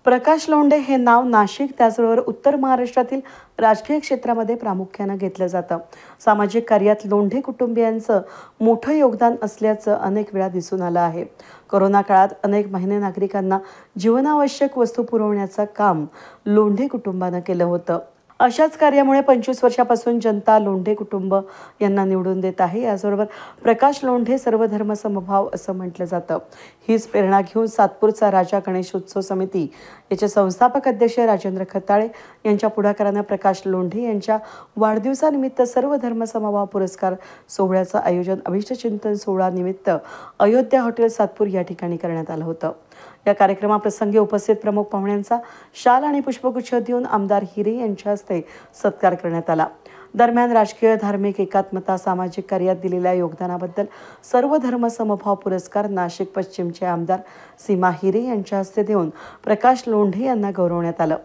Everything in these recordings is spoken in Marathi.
प्रकाश लोंढे हे नाव नाशिक त्याचबरोबर उत्तर महाराष्ट्रातील राजकीय क्षेत्रामध्ये प्रामुख्यानं घेतलं जातं. सामाजिक कार्यात लोंढे कुटुंबियांचं मोठं योगदान असल्याचं अनेक वेळा दिसून आलं आहे. कोरोना काळात अनेक महिने नागरिकांना जीवनावश्यक वस्तू पुरवण्याचं काम लोंढे कुटुंबानं केलं होतं. अशाच कार्यामुळे 25 वर्षापासून जनता लोंढे कुटुंब यांना निवडून देत आहे. याचबरोबर प्रकाश लोंढे सर्वधर्म समभाव असं म्हटलं जातं. हीच प्रेरणा घेऊन सातपूरचा राजा गणेश उत्सव समिती याचे संस्थापक अध्यक्ष राजेंद्र खताळे यांच्या पुढाकारानं प्रकाश लोंढे यांच्या वाढदिवसानिमित्त सर्वधर्म समभाव पुरस्कार सोहळ्याचं आयोजन अभिष्टचिंतन सोहळा निमित्त अयोध्या हॉटेल सातपूर या ठिकाणी करण्यात आलं होतं. या कार्यक्रमाप्रसंगी उपस्थित प्रमुख पाहुण्यांचा शाल आणि पुष्पगुच्छ देऊन आमदार हिरे यांच्या हस्ते सत्कार करण्यात आला. दरम्यान राजकीय, धार्मिक, एकात्मता, सामाजिक कार्यात दिलेल्या योगदानाबद्दल सर्व धर्म समभाव पुरस्कार नाशिक पश्चिमचे आमदार सीमा हिरे यांच्या हस्ते देऊन प्रकाश लोंढे यांना गौरवण्यात आलं.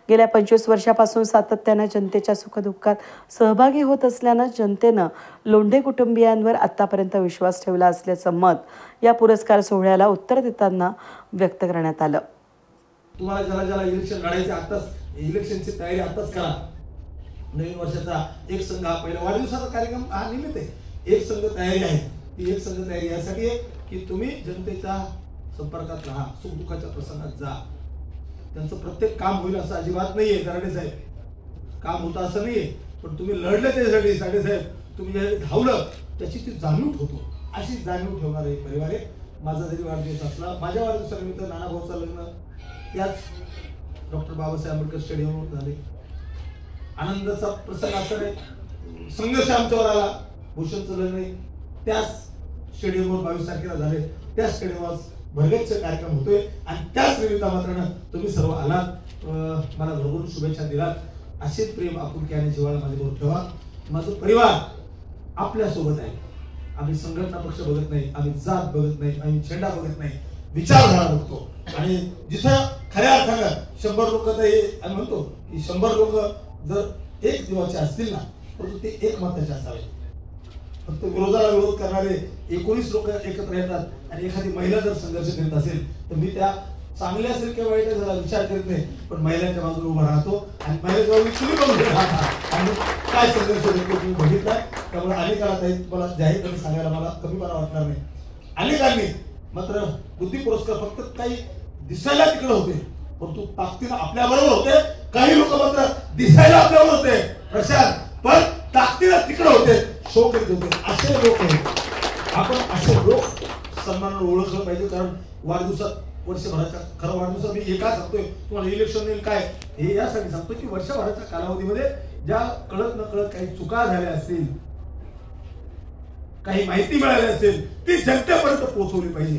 गेल्या 25 वर्षापासून सातत्यानं जनतेच्या सुखदुःखात सहभागी होत असल्यानं जनतेनं लोंढे कुटुंबियांवर आतापर्यंत विश्वास ठेवला असल्याचं मत या पुरस्कार सोहळ्याला उत्तर देताना व्यक्त करण्यात आलं. तुम्हाला ज्याला इलेक्शन लढायचे आताच इलेक्शनची तयारी आताच करा. नवीन वर्षाचा एक संघ हा पहिला वाढदिवसाचा कार्यक्रम हा निमित्त आहे. एक संघ तयारी आहे. ती एक संघ तयारी यासाठी आहे की तुम्ही जनतेच्या संपर्कात राहा, सुखदुःखाच्या प्रसंगात जा. त्यांचं प्रत्येक काम होईल असं अजिबात नाहीये. दराडे साहेब काम होतं असं नाहीये, पण तुम्ही लढले त्याच्यासाठी. साडे साहेब तुम्ही ज्यासाठी धावलं त्याची ती जाणीव होतो. अशी जाणीव ठेवणारा एक परिवार आहे. माझा जरी वाढदिवस असला, माझ्या वाढदिवसानिमित्त नानाभाऊचं लग्न त्याच डॉक्टर बाबासाहेब आंबेडकर स्टेडियमवर झाले. आनंदाचा प्रसंग असा नाही, संघर्ष आमच्यावर आला. भूषणचं लग्न त्याच स्टेडियमवर 22 तारखेला झाले. त्या स्टेडियमवर भरगच्च कार्यक्रम होतोय आणि त्याच निमित्तामात्रानं तुम्ही सर्व आलात. मला भरभरून शुभेच्छा दिलात. असेच प्रेम, आपुलकी आणि जिव्हाळा माझ्याबरोबर ठेवा. माझं परिवार आपल्या सोबत आहे. आम्ही संघटना पक्ष बघत नाही, आम्ही जात बघत नाही, आम्ही झेंडा बघत नाही, विचारधारा बघतो. आणि जिथं खऱ्या अर्थानं 100 लोक तर हे आम्ही म्हणतो की 100 लोक जर एक जीवाचे असतील ना, परंतु ते एक मताचे असावे. फक्त विरोधाला विरोध करणारे 19 लोक एकत्र येतात आणि एखादी महिला जर संघर्ष करीत असेल तर मी त्या चांगल्या असेल किंवा वाईट जरा विचार करत नाही, पण महिलांच्या बाजूने उभा राहतो आणि महिलांच्या बाजूने आणि काय संघर्ष तुम्ही बघितला. त्यामुळे अनेकाला काही तुम्हाला जाहीरपणे सांगायला मला कमीपणा वाटणार नाही. अनेकांनी मात्र बुद्धी पुरस्कार फक्त काही दिसायला तिकडे होते, परंतु ताकदीनं आपल्या बरोबर होते. काही लोक मात्र दिसायला आपल्याबरोबर होते प्रशांत, पण ताकदीनं तिकडे होते, शो करीत होते. असे लोक आहेत. आपण असे लोक सन्मानाने ओळखलं पाहिजे. कारण वाढदिवसात वर्षभराच्या खरं वाढदिवसात मी एका सांगतोय तुम्हाला इलेक्शन काय हे यासाठी सांगतो की वर्षभराच्या कालावधीमध्ये ज्या कळत न कळत काही चुका झाल्या असतील, काही माहिती मिळाली असेल, ती जनतेपर्यंत पोहोचवली पाहिजे.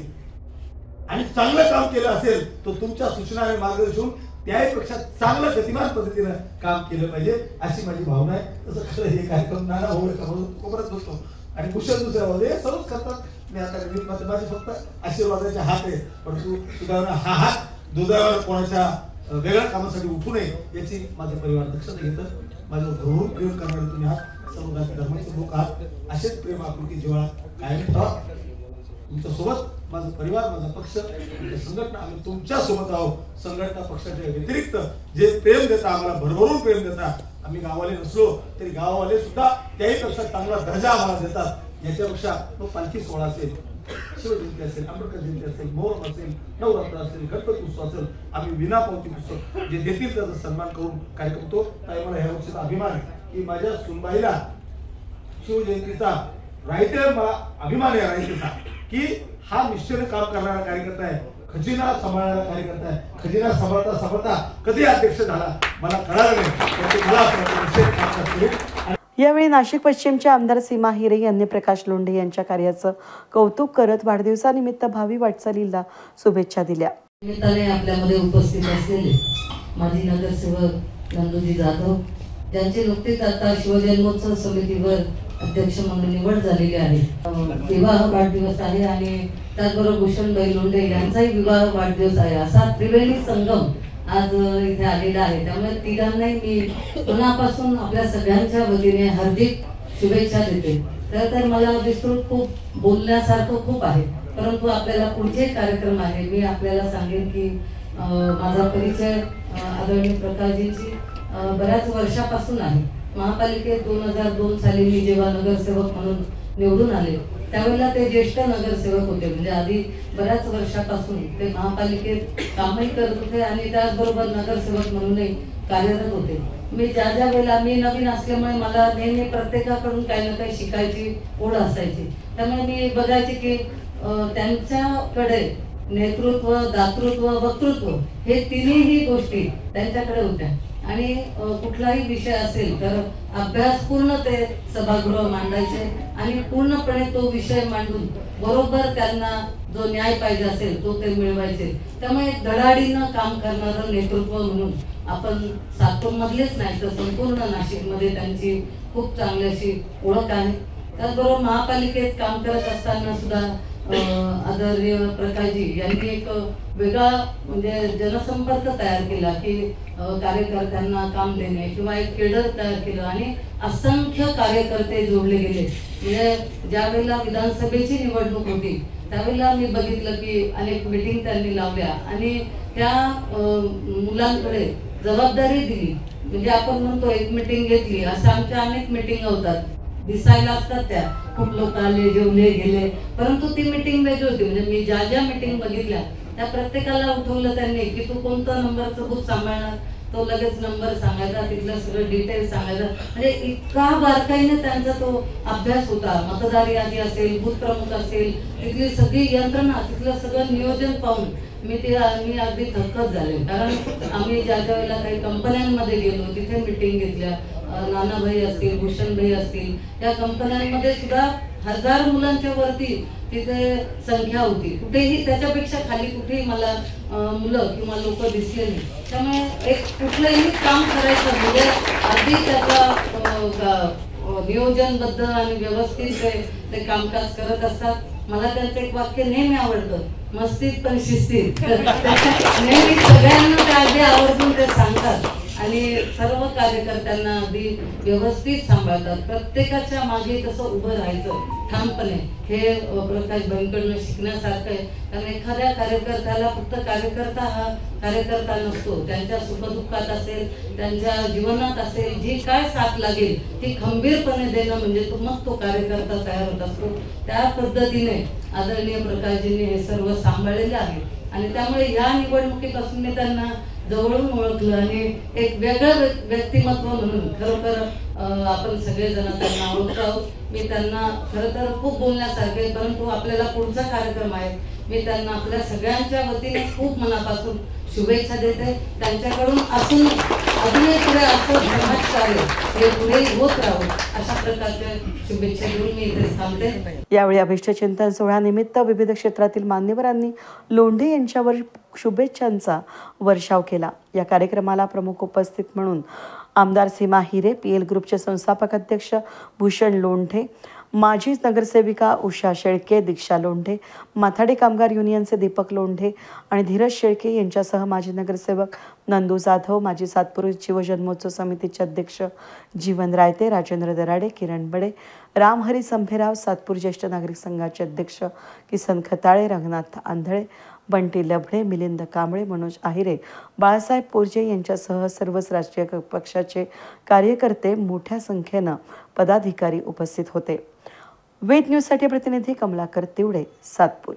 आणि चांगलं काम केलं असेल तर तुमच्या सूचना आणि मार्गदर्शन त्यापेक्षा चांगलं गतिमान पद्धतीनं काम केलं पाहिजे अशी माझी भावना आहे. तसं खरं हे कार्यक्रम नाना होत बसतो आणि कुशल दुसऱ्या सर्वच करतात. मी आता माझे फक्त आशीर्वादाचे हात आहे, परंतु सुधारणा हा हात दुधावर कोणाच्या वेगळ्या कामासाठी उठू नये याची माझं परिवार दक्षता घेतं. माझं भरभरून प्रेम करणारे तुम्ही आहात. सर्व धर्माचे लोक आहात. असेच प्रेम आपुलकी जिव्हाळा कायम ठेवा. तुमच्या सोबत माझा परिवार, माझा पक्ष, संघटना, आम्ही तुमच्या सोबत आहोत. संघटना पक्षाच्या व्यतिरिक्त जे प्रेम देता, आम्हाला भरभरून प्रेम देता. आम्ही गाववाले नसलो तरी गाववाले सुद्धा त्याहीपेक्षा चांगला दर्जा आम्हाला देतात. याच्यापेक्षा तो पालखी सोहळा असेल, शिवजयंती असेल, आंबेडकर जयंती असेल, मोहरम असेल, नवरात्र असेल, गणपती उत्सव असेल, आम्ही विनापावती पुस्तक जे देतील त्याचा सन्मान करून काय करतो. ताई मला ह्या गोष्टीचा अभिमान आहे की माझ्या सुनबाईला शिवजयंतीचा रायते मला अभिमान आहे रायतेचा की हा निश्चयाने काम करणारा कार्यकर्ता आहे. खजिना सांभाळणारा कार्यकर्ता आहे. खजिना सांभाळता सांभाळता कधी अध्यक्ष झाला मला कळालं नाही. मला यावेळी नाशिक पश्चिमचे आमदार सीमा हिरे यांनी प्रकाश लोंढे यांच्या कार्याचं कौतुक करत वाढदिवसानिमित्त भावी वाटचालीला शुभेच्छा दिल्या. निमित्ताने आपल्यामध्ये उपस्थित असलेले माजी नगरसेवक नंदूजी जाधव, ज्यांची नुकतीच आता शिवजन्मोत्सव समितीवर अध्यक्ष म्हणून निवड झालेली आहे. विवाह वाढदिवस आहे आणि त्याचबरोबर भूषणबाई लोंढे यांचाही विवाह वाढदिवस आहे. असा त्रिवेणी संगम आज इथे आलेला आहे. त्यामुळे तिघांनाही मी मनापासून आपल्या सगळ्यांच्या वतीने हार्दिक शुभेच्छा देते. तर मला विस्तृत खूप बोलण्यासारखं खूप आहे, परंतु आपल्याला पुढचे कार्यक्रम आहे. मी आपल्याला सांगेन की माझा परिचय आदरणीय प्रकाशजींची बऱ्याच वर्षापासून आहे. महापालिकेत 2002 साली मी जेव्हा नगरसेवक म्हणून निवडून आले त्यावेळेला ते ज्येष्ठ नगरसेवक होते. म्हणजे आधी बऱ्याच वर्षापासून ते महापालिकेत कामही करत होते आणि त्याचबरोबर नगरसेवक म्हणूनही कार्यरत होते. मी ज्या वेळेला मी नवीन असल्यामुळे मला नेहमी प्रत्येकाकडून काही ना काही शिकायची ओढ असायची. त्यामुळे मी बघायचे की त्यांच्याकडे नेतृत्व, दातृत्व, वक्तृत्व हे तिन्ही गोष्टी त्यांच्याकडे होत्या. आणि कुठलाही विषय असेल तर अभ्यासपूर्ण ते सभागृह मांडायचे आणि पूर्णपणे तो विषय मांडून बरोबर त्यांना जो न्याय पाहिजे असेल तो ते मिळवायचे. त्यामुळे धडाडीनं काम करणारं नेतृत्व म्हणून आपण सातपूर मधलेच नाही तर संपूर्ण नाशिकमध्ये त्यांची खूप चांगली अशी ओळख आहे. त्याचबरोबर महापालिकेत काम करत असताना सुद्धा आदरणीय प्रकाशजी यांनी एक वेगळा म्हणजे जनसंपर्क तयार केला की कार्यकर्त्यांना काम देणे किंवा एक केडर तयार केलं आणि असंख्य कार्यकर्ते जोडले गेले. म्हणजे ज्या वेळेला विधानसभेची निवडणूक होती त्यावेळेला मी बघितलं की अनेक मीटिंग त्यांनी लावल्या आणि त्या मुलांकडे जबाबदारी दिली. म्हणजे आपण म्हणतो एक मीटिंग घेतली असं आमच्या अनेक मीटिंग होतात, दिसायला असतात त्या, खूप लोक आले, जेवले, गेले, परंतु ती मीटिंग वेगळी होती. म्हणजे मी ज्या मीटिंग बघितल्या त्या प्रत्येकाला उठवलं त्यांनी की तू कोणतं नंबरचं बूथ सांभाळणार, तो लगेच नंबर सांगायचा, तिथलं सगळं डिटेल सांगायचं. म्हणजे इतका बारकाईने त्यांचा तो अभ्यास होता. मतदार यादी असेल, बूथ प्रमुख असेल, तिथली सगळी यंत्रणा, तिथलं सगळं नियोजन पाहून मी अगदी थक्कच झाले. कारण आम्ही ज्या वेळेला काही कंपन्यांमध्ये गेलो तिथे मीटिंग घेतल्या, नानाभाई असतील, भूषणभाई असतील, या कंपन्यांमध्ये सुद्धा 1000 मुलांच्या वरती तिथे संख्या होती. कुठेही त्याच्यापेक्षा खाली कुठेही मला मुलं किंवा लोक दिसले नाही. त्यामुळे एक कुठलंही काम करायचं म्हणजे अगदी त्याचा नियोजनबद्ध आणि व्यवस्थित ते कामकाज करत असतात. मला त्यांचं एक वाक्य नेहमी आवडतं, मस्तीत पण शिस्तीत. नेहमी सगळ्यांना ते अगदी आवर्जून ते सांगतात आणि सर्व कार्यकर्त्यांना अगदी व्यवस्थित सांभाळतात. प्रत्येकाच्या मागे कसं उभं राहायचं ठामपणे हे प्रकाश भाईंकडून शिकण्यासारखं आहे. कारण एखाद्या कार्यकर्त्याला फक्त कार्यकर्ता हा कार्यकर्ता नसतो, त्यांच्या सुखदुःखात असेल, त्यांच्या जीवनात असेल, जी काय साथ लागेल ती खंबीरपणे देणं म्हणजे मग तो कार्यकर्ता तयार होत असतो. त्या पद्धतीने आदरणीय प्रकाशजींनी हे सर्व सांभाळलेले आहे आणि त्यामुळे या निवडणुकीपासून मी त्यांना जवळून ओळखलं आणि एक वेगळं व्यक्तिमत्व म्हणून खरोखर आपण सगळेजण त्यांना ओळखतो आहोत. मी त्यांना खरं तर खूप बोलण्यासारखे, परंतु आपल्याला पुढचा कार्यक्रम आहे. मी त्यांना आपल्या सगळ्यांच्या वतीने खूप मनापासून शुभेच्छा देते. त्यांच्याकडून अजूनही पुढे असं समाजकार्य हे पुढे होत राहू अशा प्रकारच्या शुभेच्छा देऊन मी इथे थांबते. यावेळी अभिष्ट चिंतन सोहळ्यानिमित्त विविध क्षेत्रातील मान्यवरांनी लोंढे यांच्यावर शुभेच्छांचा वर्षाव केला. या कार्यक्रमाला प्रमुख उपस्थित म्हणून आमदार सीमा हिरे, पीएल ग्रुपचे संस्थापक अध्यक्ष भूषण लोंढे, माजी नगरसेविका उषा शेळके, दीक्षा लोंढे, माथाडी कामगार युनियनचे दीपक लोंढे आणि धीरज शेळके यांच्यासह माजी नगरसेवक नंदू जाधव, माजी सातपूर शिवजन्मोत्सव समितीचे अध्यक्ष जीवन रायते, राजेंद्र दराडे, किरण बडे, रामहरी संभेराव, सातपूर ज्येष्ठ नागरिक संघाचे अध्यक्ष किसन खताळे, रंगनाथ आंधळे, बंटी लभडे, मिलिंद कांबळे, मनोज आहिरे, बाळासाहेब पोरजे यांच्यासह सर्वच राजकीय पक्षाचे कार्यकर्ते, मोठ्या संख्येनं पदाधिकारी उपस्थित होते. वेद न्यूजसाठी प्रतिनिधी कमलाकर तिवडे, सातपूर.